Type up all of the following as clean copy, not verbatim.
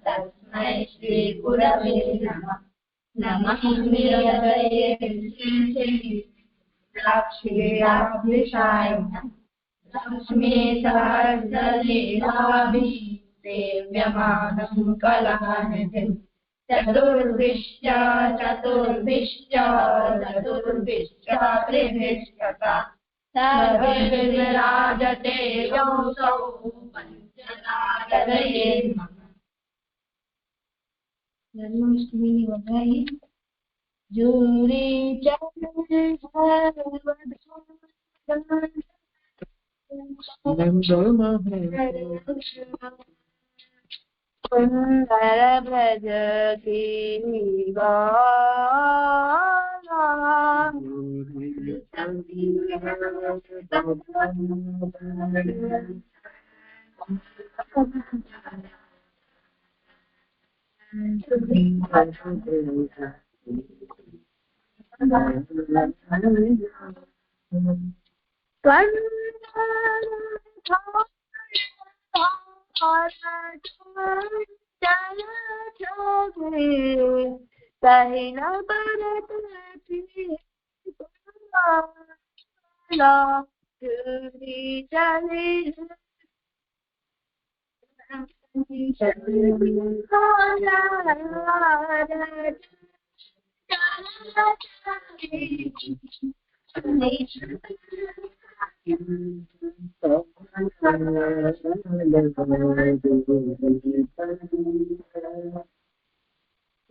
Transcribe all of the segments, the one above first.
तस्मै श्री गुरवे नमः। नमः लक्ष्मी सहस्रलीलाभिः सेव्यमानं कलानिधिम् चतुर्भिश्च त्रिभिश्चता सर्वविराजते योऽसौ पञ्चनादये नमः। जन्माष्टमी बधाई। जूरी सुंदर ब्रज की सहिना बरत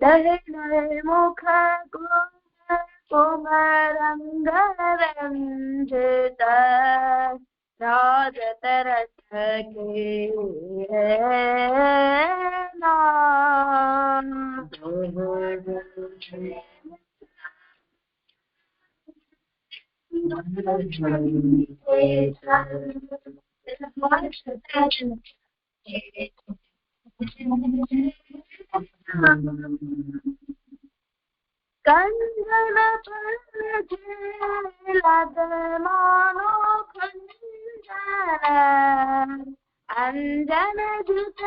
दहिने मुख कुमरंगरंजित राजत रथ के नाम कंजन पर मानो खंजन अंजन जुट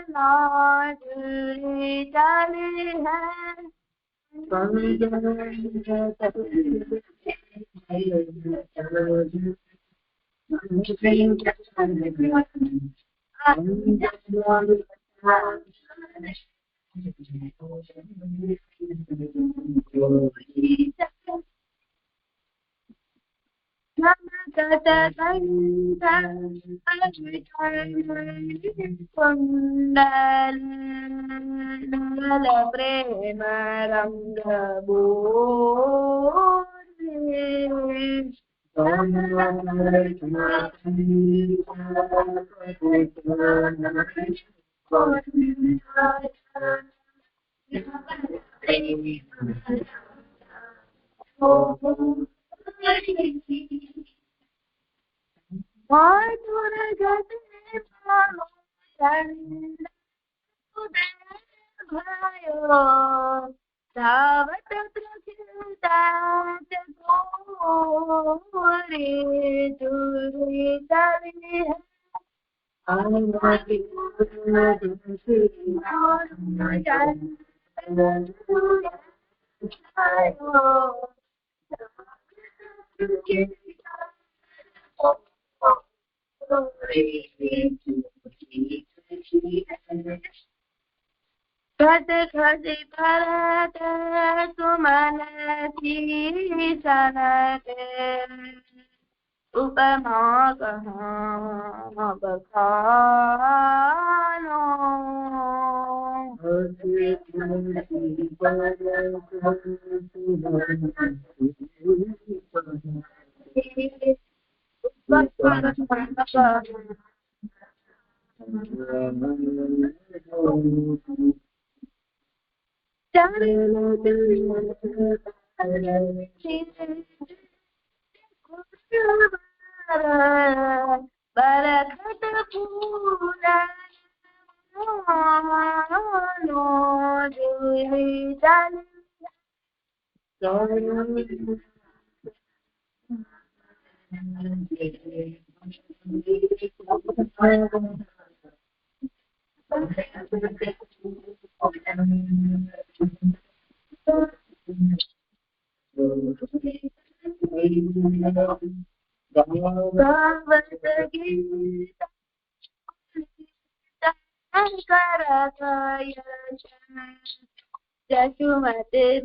नाजुरी चली है कुंडल प्रेम रंग मधुर गति भयो धावत प्रकृतात गोरी दूरी चली है खज खज भरत सुमन सनक उपमा कहाँ बखानो Barakat pura no julitan Jasumate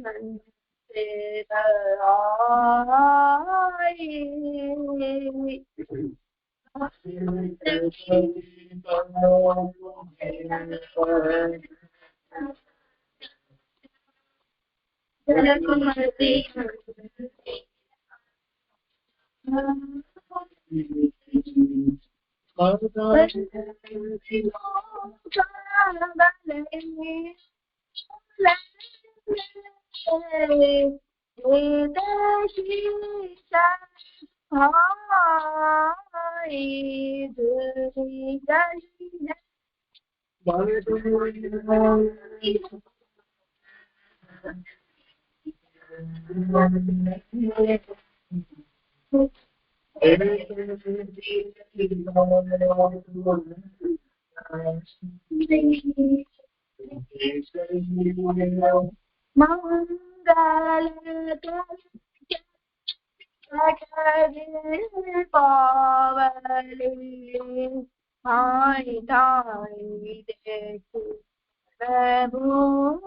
Pavali, Hai Thai Desu, Bebulio,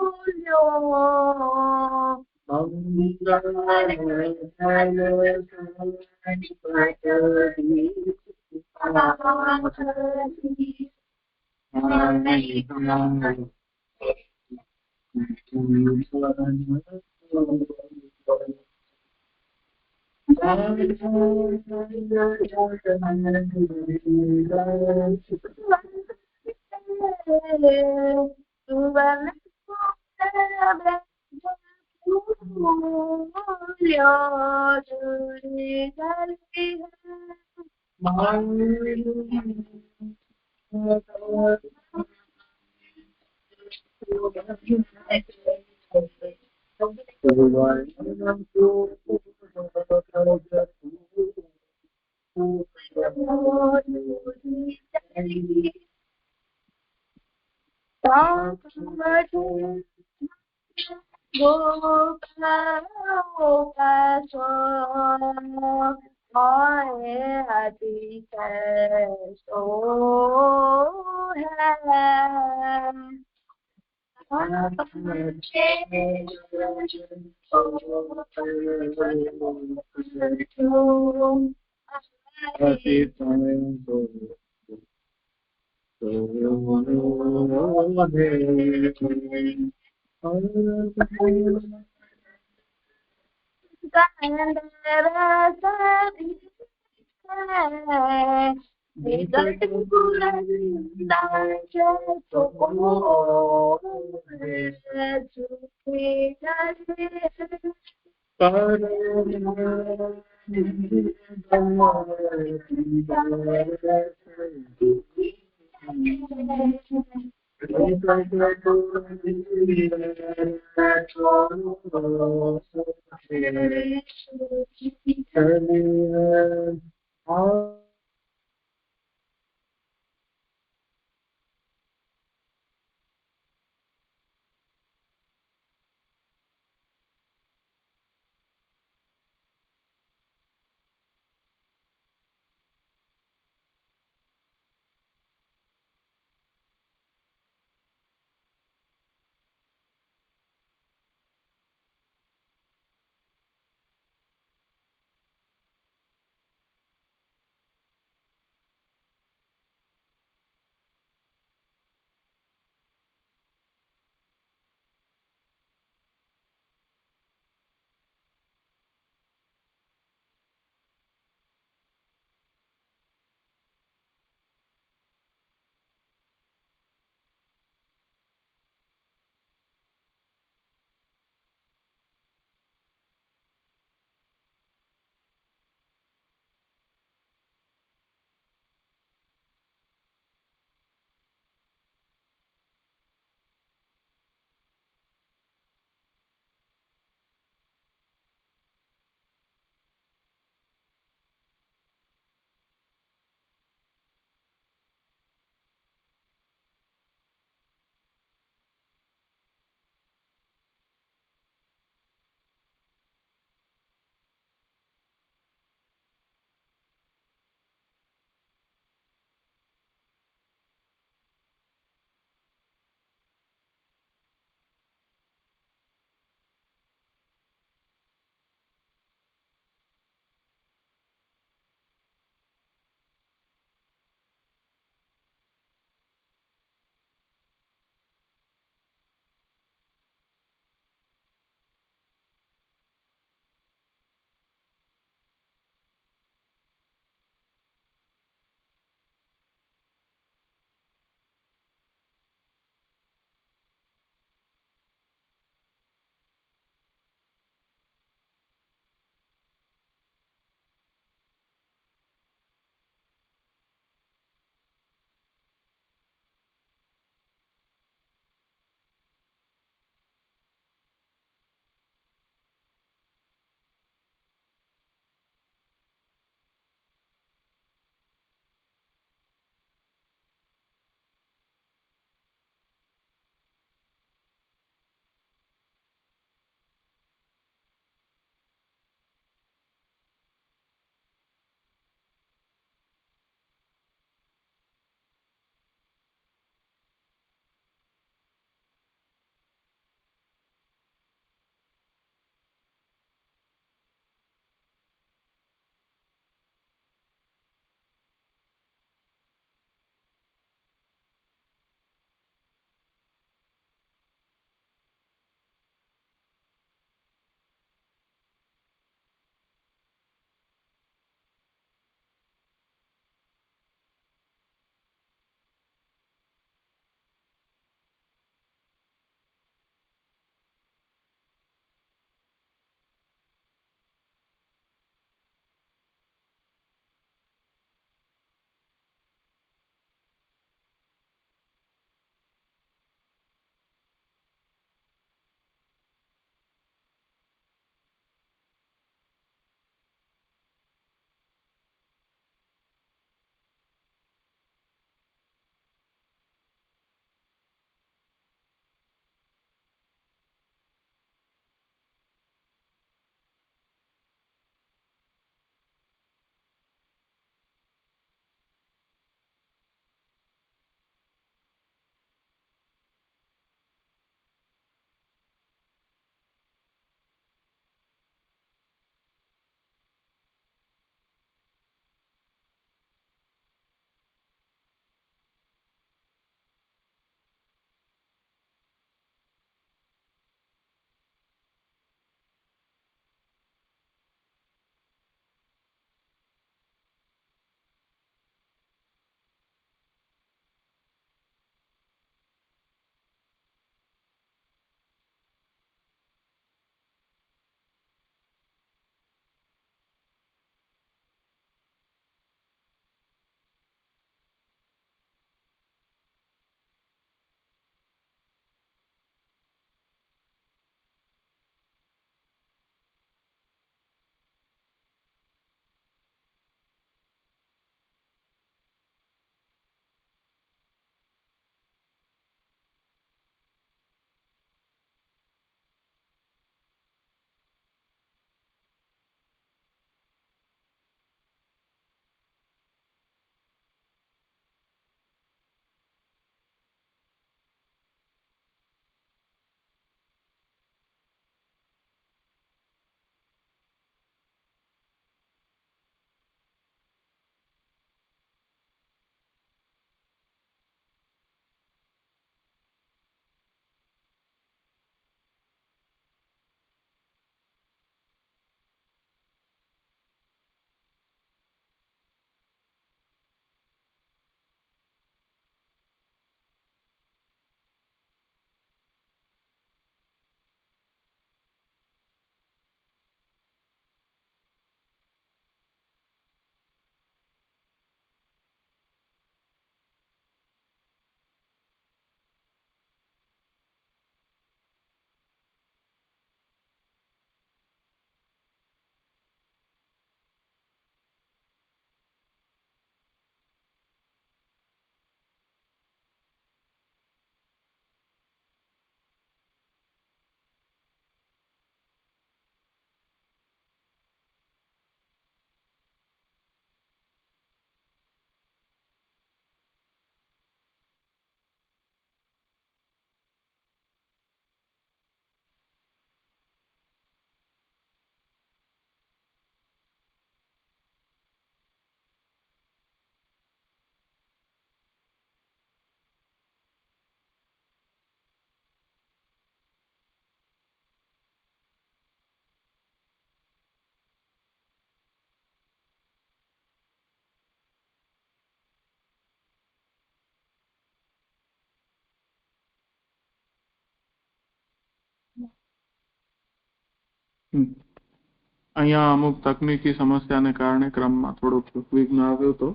અહીંયા અમુક તકનીકી સમસ્યાને કારણે ક્રમમાં થોડુંક વિઘ્ન આવ્યું તો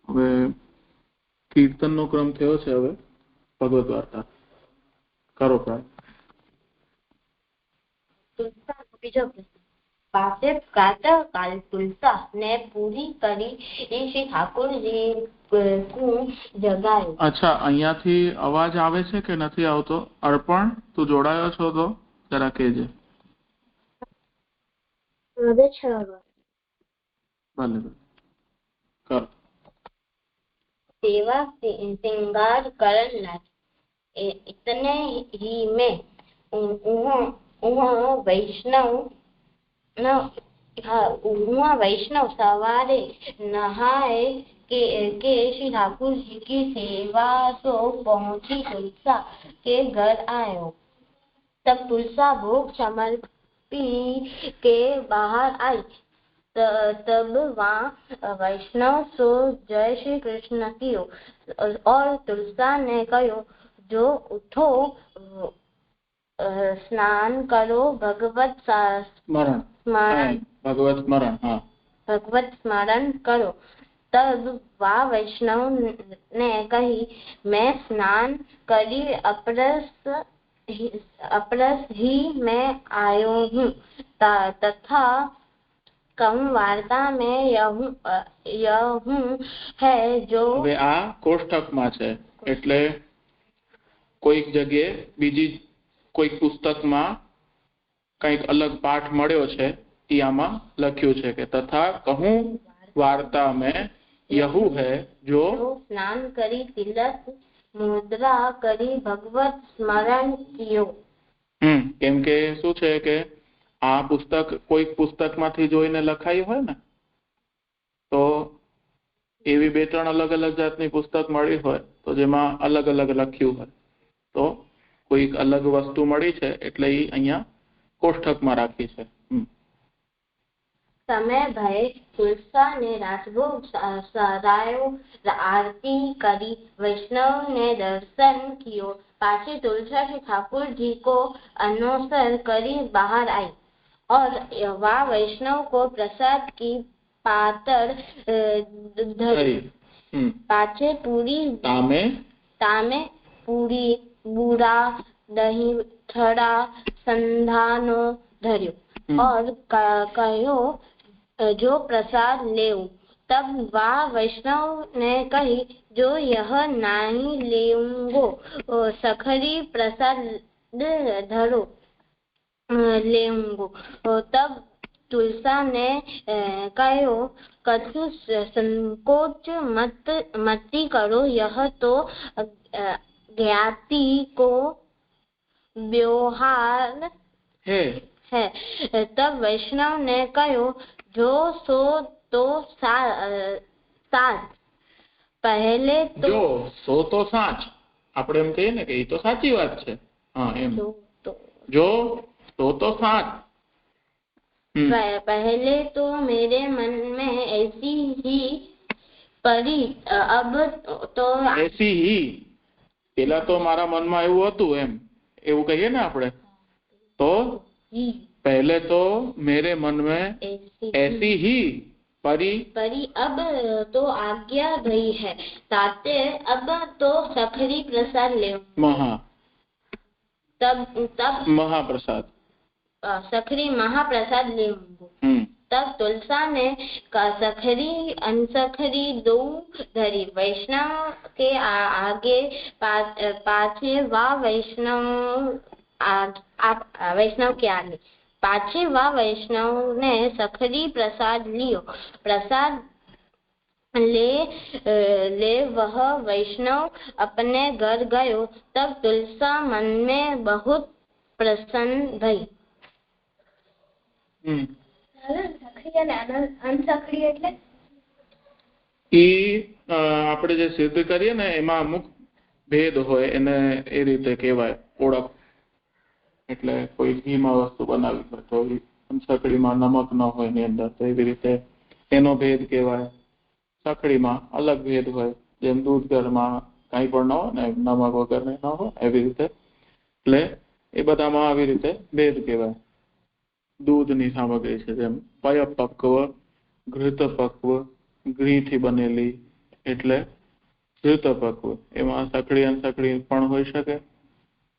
હવે કીર્તનનો ક્રમ થયો છે. હવે ભગવદ વાર્તા કરો બીજો પાસે પ્રાતઃકાલ તુલસા ને પૂરી કરી શ્રી ઠાકોરજી જગાયો. અચ્છા, અહીંયાથી અવાજ આવે છે કે નથી આવતો? અર્પણ, તું જોડાયો છો તો જરા કહેજે. આવે છે ભલે કર. सेवा श्रृंगार करना इतने ही में वैष्णव सवारे नहाए के श्री ठाकुर जी की सेवा तो पहुंची तुलसा के घर आयो. तब तुलसा भोग समर्पी के बाहर आई. तब वहाँ वैष्णव सो जय श्री कृष्ण कियो और तुलसा ने कहो, जो उठो स्नान करो भगवत स्मरण स्मरण करो. तब वह वैष्णव ने कही, मैं स्नान करी अपरस ही मैं आयो हूँ तथा कहूँ वार्ता में यहूं है जो. હવે આ કોષ્ટકમાં છે એટલે કોઈક જગ્યાએ બીજી કોઈક પુસ્તકમાં કંઈક અલગ પાઠ મળ્યો છે એ આમાં લખ્યું છે કે તથા કહું વાર્તા में यहू है जो સ્નાન કરી તિલક મુદ્રા કરી ભગવત સ્મરણ કિયો. કેમ કે શું છે કે આ પુસ્તક કોઈક પુસ્તકમાંથી જોઈને લખાયું હોય ને તો એવી બે ત્રણ અલગ અલગ જાતની પુસ્તક મળી હોય તો જેમાં અલગ અલગ લખ્યું હોય તો કોઈક અલગ વસ્તુ મળી છે એટલે એ અહીંયા કોષ્ટકમાં રાખી છે. समय भय तुलसा ने राजभोग सरायो, आरती करी, वैष्णव ने दर्शन कियो. पाछे तुलसा श्री ठाकुर जी को अनुसर करी बाहर आई और वह वैष्णव को प्रसाद की पातर धरी. पाछे पूरी तामे पूरी बूढ़ा दही थड़ा संधानो धर्यो और कहो, जो प्रसाद लेऊ. तब वह वैष्णव ने कही, जो यह नहीं लेऊंगो सखरी प्रसाद धरो लेऊंगो. तब तुलसा ने कहो, कछु संकोच मत करो, यह तो ज्ञाति को व्यवहार है. तब वैष्णव ने कहो, जो सो तो साच पहले तो जो सो तो साच આપણે એમ કહીએ ને કે એ તો સાચી વાત છે. હા એમ જો सो तो साच. पहले तो मेरे मन में ऐसी ही परी, अब तो ऐसी ही પેલા તો મારા મનમાં એવું હતું એમ એવું કહીએ ને આપણે તો पहले तो मेरे मन में ऐसी ही परी अब तो आज्ञा गई है, ताते अब तो सखरी प्रसाद ले तब महाप्रसाद सखरी महाप्रसाद ले. तब तुलसा ने सखरी अनसखरी दो धरी. वैष्णव के आगे पाछे वा वैष्णव के आगे पाछे वा वैष्णव ने सखरी प्रसाद लियो. प्रसाद ले वह वैष्णव अपने घर गयो. तब तुलसा मन में बहुत प्रसन्न भई. આપણે જે સિદ્ધ કરીએ ને એમાં અમુક ભેદ હોય એને એ રીતે કહેવાય ઓળખ. એટલે કોઈ ઘીમાં વસ્તુ બનાવી હોય તો સખડીમાં નમક ન હોય એની અંદર તો એવી રીતે એનો ભેદ કહેવાય. સખડીમાં અલગ ભેદ હોય જેમ દૂધ ઘરમાં કાંઈ પણ ન હોય ને નમક વગર ન હોય એવી રીતે એટલે એ બધામાં આવી રીતે ભેદ કહેવાય. દૂધની સામગ્રી છે, જેમ પયપક્વ, ઘૃતપક્વ, ઘીથી બનેલી એટલે ઘૃતપક્વ. એમાં સખડી અને સખડી પણ હોઈ શકે.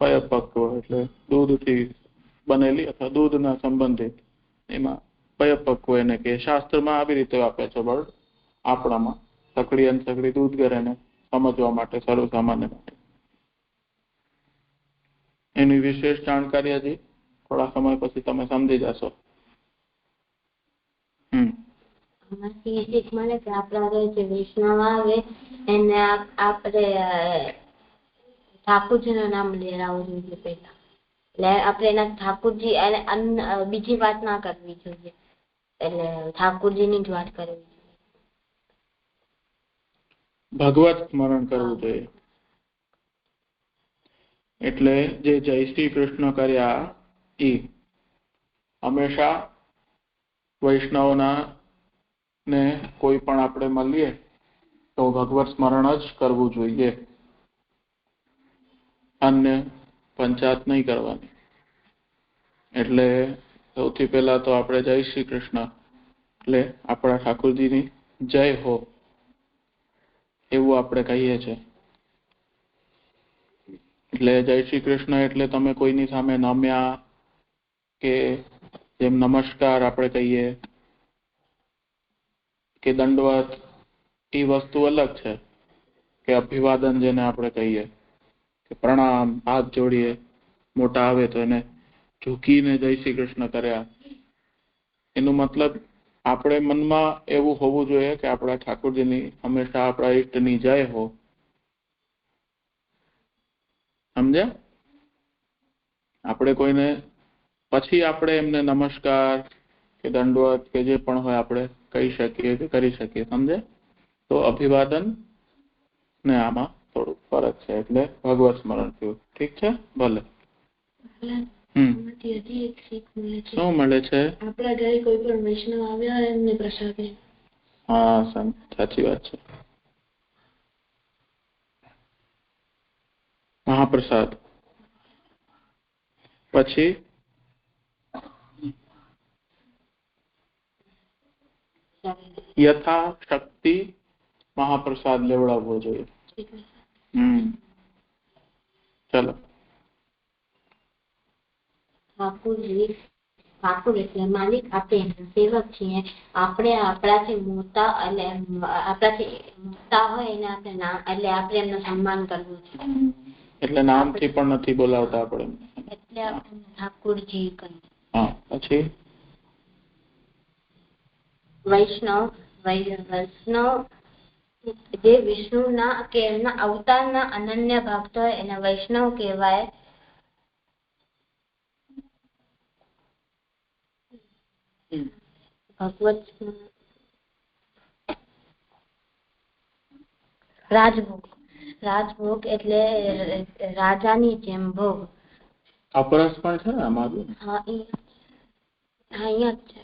પયપક્વ એટલે દૂધથી બનેલી અથવા દૂધના સંબંધિત, એમાં પયપક્વ એને કે. શાસ્ત્રમાં આવી રીતે આપે છે વર્ડ. આપણામાં સખડી અને સખડી દૂધ ગરેને સમજવા માટે, સર્વ સામાન્ય માટે. એની વિશેષ જાણકારી હજી થોડા સમય પછી તમે સમજી જશો. શીખ મળે કે આપણા જે વૈષ્ણવ આવે એને આપણે ઠાકોરજીનું નામ લેવડાવવું જોઈએ પહેલા. એટલે આપણે એના ઠાકોરજી અને બીજી વાત ના કરવી જોઈએ, એટલે ઠાકોરજીની જ વાત કરવી જોઈએ. ભગવત સ્મરણ કરવું જોઈએ. એટલે જે જય શ્રી કૃષ્ણ કર્યા એ હંમેશા વૈષ્ણવના ને કોઈ પણ આપણે મળીએ તો ભગવત સ્મરણ જ કરવું જોઈએ, અન્ય પંચાયત નહીં કરવાની. એટલે સૌથી પહેલા તો આપણે જય શ્રી કૃષ્ણ એટલે આપણા ઠાકોરજીની જય હો એવું આપણે કહીએ છીએ. એટલે જય શ્રી કૃષ્ણ એટલે તમે કોઈની સામે નમ્યા કે જેમ નમસ્કાર આપણે કહીએ કે દંડવત, એ વસ્તુ અલગ છે. કે અભિવાદન જેને આપણે કહીએ કે પ્રણામ, હાથ જોડીએ, મોટા આવે તો એને ઝૂકીને જય શ્રી કૃષ્ણ કર્યા. એનું મતલબ આપણે મનમાં એવું હોવું જોઈએ કે આપણા ઠાકોરજીની હંમેશા આપણા ઈષ્ટની જય હો. સમજ્યા? આપણે કોઈને પછી આપણે એમને નમસ્કાર કે દંડવત કે જે પણ હોય આપણે કહી શકીએ કે કરી શકીએ. સમજે? તો અભિવાદન ને આમાં થોડું ફરક છે. એટલે ભગવત સ્મરણ થયું. ઠીક છે? ભલે. શું મળે છે? આપણા ઘરે કોઈ પણ વૈષ્ણવ આવ્યા હોય એમને પ્રસાદ. હા, સાચી વાત છે. મહાપ્રસાદ. પછી યથા શક્તિ મહાપ્રસાદ લેવડાવવો જોઈએ. ચલો. ઠાકોર એટલે માલિક, આપણે સેવક છીએ. આપણે આપણાથી મોટા એટલે આપણાથી મોટા હોય એને આપણે એટલે આપણે એમનું સન્માન કરવું છે. એટલે નામથી પણ નથી બોલાવતા આપણે, એટલે આપણે ઠાકોરજી કહીએ. હા. પછી વૈષ્ણવ જે વિષ્ણુના કે એમના અવતારના અનન્ય ભક્ત હોય એને વૈષ્ણવ કહેવાય. ભગવત રાજભોગ એટલે રાજાની જેમ ભોગ. અપરસ પણ છે ને આમાં? હા, અહીંયા જ છે.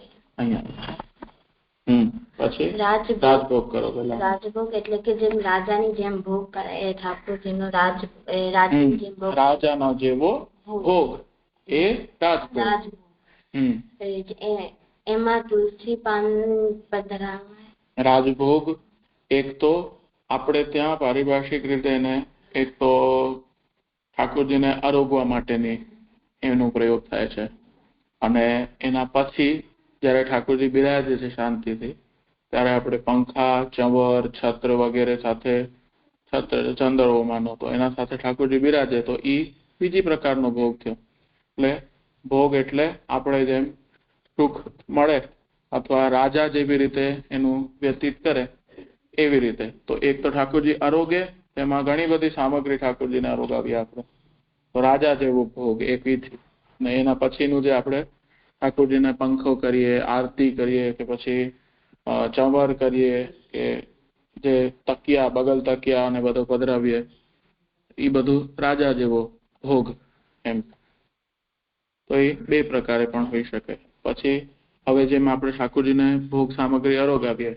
પછી રાજભોગ કરો પેલા. રાજભોગ એટલે કે જેમ રાજાની જેમ ભોગ કરે એ ઠાકોરજીનો રાજાની જેમ ભોગ. રાજાનો જેવો ભોગ એ રાજભોગ. એમાં તુલસી પાન પધરાવાય. રાજભોગ એક તો આપણે ત્યાં પારિભાષિક રીતે એને એક તો ઠાકોરજીને આરોગવા માટેની એનો પ્રયોગ થાય છે, અને એના પછી જ્યારે ઠાકોરજી બિરાજે છે શાંતિથી ત્યારે આપણે પંખા, ચંવર, છત્ર વગેરે સાથે, છત્ર ચંદ્રઓમાનો, તો એના સાથે ઠાકોરજી બિરાજે તો એ બીજી પ્રકારનો ભોગ થયો. એટલે ભોગ એટલે આપણે જેમ સુખ મળે અથવા રાજા જેવી રીતે એનું વ્યતીત કરે એવી રીતે. તો એક તો ઠાકોરજી આરોગે, તેમાં ઘણી બધી સામગ્રી ઠાકોરજીને આરોગાવીએ આપણે, તો રાજા જેવો ભોગ એક વિધિ. ને એના પછીનું જે આપણે ઠાકોરજીને પંખો કરીએ, આરતી કરીએ કે પછી ચંવર કરીએ કે જે તકિયા, બગલ તકિયા અને બધું પધરાવીએ, એ બધું રાજા જેવો ભોગ એમ. તો એ બે પ્રકારે પણ હોઈ શકે. પછી હવે જેમ આપણે ઠાકોરજીને ભોગ સામગ્રી આરોગાવીએ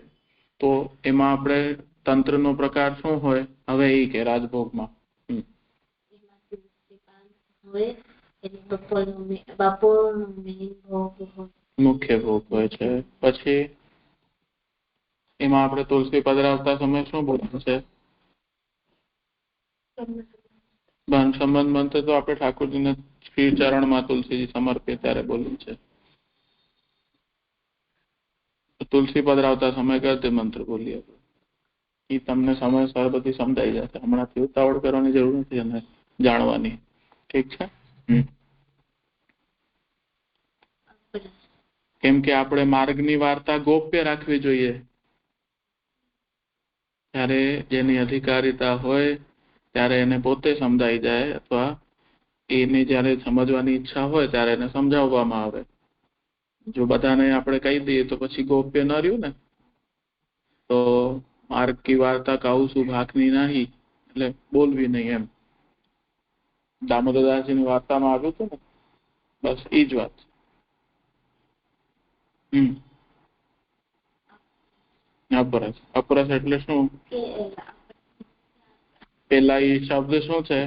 તો એમાં આપણે તંત્રનો પ્રકાર શું હોય હવે એ કે રાજભોગમાં બપોરનો મેઇન ભોગ હોય, મુખ્ય ભોગ હોય છે. પછી એમાં આપણે તુલસી પધરાવતા સમય શું બોલવું છે? સંબંધ મંત્ર તો આપણે ઠાકોરજીને શ્રી ચરણમાં તુલસીજી સમર્પિત ત્યારે બોલવું છે. તુલસી પધરાવતા સમય ગદ્ય મંત્ર બોલીએ. એ તમને સમયસર બધી સમજાઈ જશે. હમણાંથી ઉતાવળ કરવાની જરૂર નથી અને જાણવાની. ઠીક છે. કેમ કે આપણે માર્ગની વાર્તા ગોપ્ય રાખવી જોઈએ. ત્યારે જેની અધિકારીતા હોય ત્યારે એને પોતે સમજાઈ જાય, અથવા એને જયારે સમજવાની ઈચ્છા હોય ત્યારે એને સમજાવવામાં આવે. જો બધાને આપણે કહી દઈએ તો પછી ગોપ્ય ન રહ્યું ને. તો માર્ગ કી વાર્તા કહું છું ભાગની નહીં, એટલે બોલવી નહીં એમ. દામોદરદાસજીની વાર્તામાં આવ્યું હતું ને, બસ એ જ વાત. અપરસ. અપરસ એટલે શું? પેલા એ શબ્દ શું છે?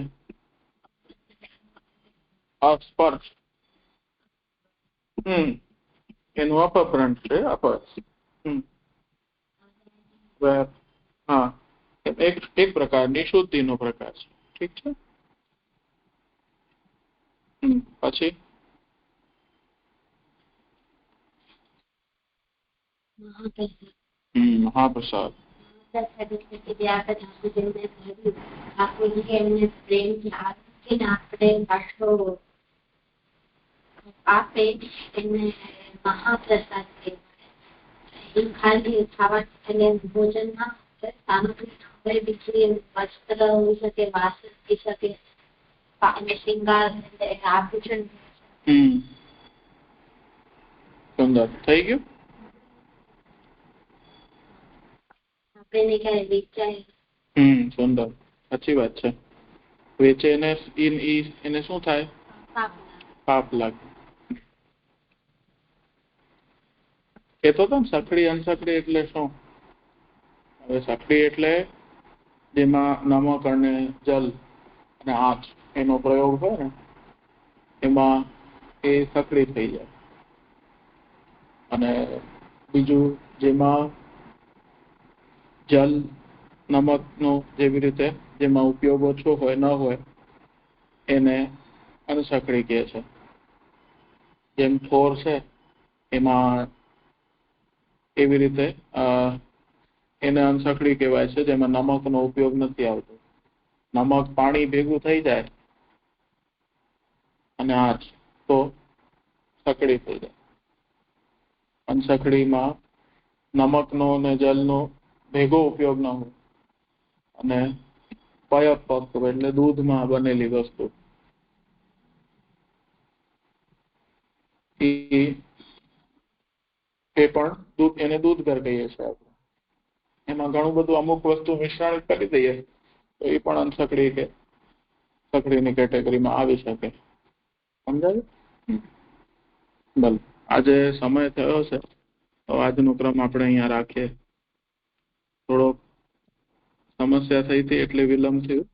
અસ્પર્શ. એનું અપભ્રંશ છે અપરસ. હા, એક પ્રકારની શુદ્ધિનો પ્રકાર છે. ઠીક છે. પછી મહાપ્રસાદ. આપે એને મહાપ્રસાદ કહેવાય. ખાલી ખાવા ભોજનમાં સામગ્રી બીજી વસ્ત્ર હોઈ શકે, વાસણ હોઈ શકે, શિંગાર આભૂષણ. સુંદર થઈ ગયું. આપણે ક્યારે વેચાય. સુંદર, સાચી વાત છે. વેચે એને શું થાય? પાપ લાગે. કેતો હતો ને સખડી અનસખડી એટલે શું? હવે સખડી એટલે જેમાં નમક અને જલ અને આંચ એનો પ્રયોગ હોય ને, એમાં એ સખડી થઈ જાય. અને બીજું જેમાં જલ નમકનો જેવી રીતે જેમાં ઉપયોગ ઓછો હોય ન હોય એને અનસખડી કહે છે. જેમ થોર છે એમાં એવી રીતે એને અનસખડી કહેવાય છે, જેમાં નમકનો ઉપયોગ નથી આવતો. નમક પાણી ભેગું થઈ જાય અને આંચ તો સખડી થઈ જાય. અનસખડીમાં નમકનો અને જલનો ભેગો ઉપયોગ ન હોય અને પયપક એટલે દૂધમાં બનેલી વસ્તુ. એ પણ દૂધ, એને દૂધ ઘર કહીએ છીએ આપણે. એમાં ઘણું બધું અમુક વસ્તુ મિશ્રણ કરી દઈએ તો એ પણ અનસખડી કે સખડીની કેટેગરીમાં આવી શકે. સમજાયું? ભલે. આજે સમય થયો છે તો આજનો ક્રમ આપણે અહીંયા રાખીએ. થોડો સમસ્યા થઈ હતી એટલે વિલંબ થયું.